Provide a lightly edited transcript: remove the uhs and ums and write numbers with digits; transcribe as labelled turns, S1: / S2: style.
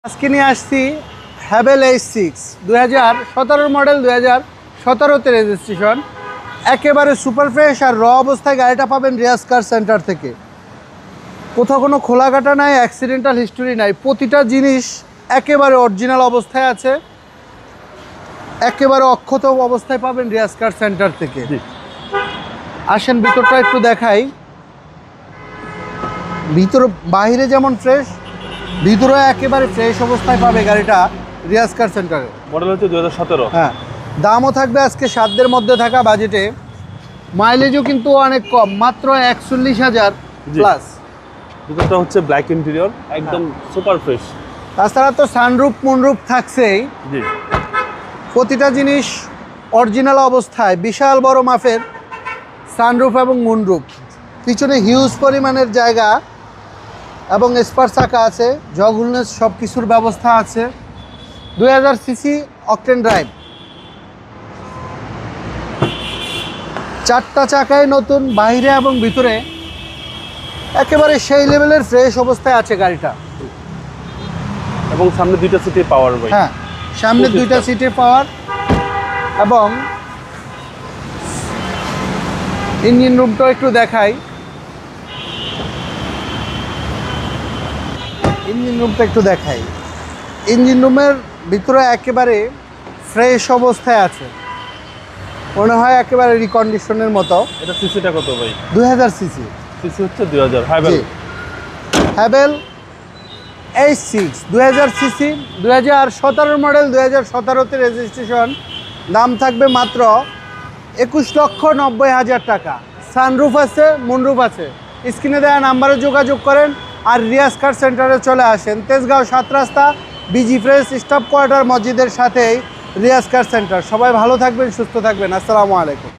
S1: আজকে নিয়ে আসছি হ্যাভেল H6 2017 মডেল, 2017তে রেজিস্ট্রেশন। একেবারে সুপার ফ্রেশ আর র অবস্থায় গাড়িটা পাবেন রিয়াজ কার সেন্টার থেকে। কোথাও কোনো খোলা কাটা নাই, অ্যাক্সিডেন্টাল হিস্টোরি নাই, প্রতিটা জিনিস একেবারে অরিজিনাল অবস্থায় আছে, একেবারে অক্ষত অবস্থায় পাবেন রিয়াজ কার সেন্টার থেকে। আসেন ভিতরটা একটু দেখাই। ভিতর বাইরে যেমন ফ্রেশ, ভিতরে একেবারে ফ্রেশ অবস্থায় পাবে গাড়িটা রিয়াজ কার সেন্টারে।
S2: মডেল হচ্ছে 2017।
S1: হ্যাঁ, দামও থাকবে আজকে সাধ্যের মধ্যে থাকা বাজেটে। মাইলেজও কিন্তু অনেক কম, মাত্র 41,000 প্লাস।
S2: ভিতরটা হচ্ছে ব্ল্যাক ইন্টেরিয়র, একদম সুপার ফ্রেশ।
S1: তাছাড়া তো সানরুফ মুনরুফ থাকছেই,
S2: জি,
S1: প্রতিটা জিনিস অরিজিনাল অবস্থায়। বিশাল বড় মাপের সানরুফ এবং মুনরুফ, পিছনে হিউজ পরিমাণের জায়গা এবং স্পার চাকা আছে, জগহুলনেস সব কিছুর ব্যবস্থা আছে। 2000 সিসি অকটেন ড্রাইভ, 4টা চাকায় নতুন, বাইরে এবং ভিতরে একেবারে সেই লেভেলের ফ্রেশ অবস্থায় আছে গাড়িটা।
S2: এবং সামনে দুইটা সিটে পাওয়ার ভাই।
S1: হ্যাঁ, সামনে দুইটা সিটে পাওয়ার এবং ইঞ্জিন রুমটা একটু দেখাই। ইঞ্জিন রুমের ভিতরে একেবারে ফ্রেশ অবস্থায় আছে, মনে হয় একেবারে রিকন্ডিশনের মতো।
S2: এটা সিসিটা কত ভাই?
S1: 2000 সিসি।
S2: সিসি হচ্ছে 2000। Haval
S1: Haval H6 2000 CC, 2017 model, 2017তে রেজিস্ট্রেশন। দাম থাকবে মাত্র 21,90,000 টাকা। সানরুফ আছে, মুনরুফ আছে। স্ক্রিনে দেওয়া নাম্বারে যোগাযোগ করেন আর রিয়াজ কার সেন্টারে চলে আসেন। তেজগাঁও 7 রাস্তা, বিজি ফ্রেশ স্টাফ কোয়ার্টার মসজিদের সাথেই রিয়াজ কার সেন্টার। সবাই ভালো থাকবেন, সুস্থ থাকবেন। আসসালামু আলাইকুম।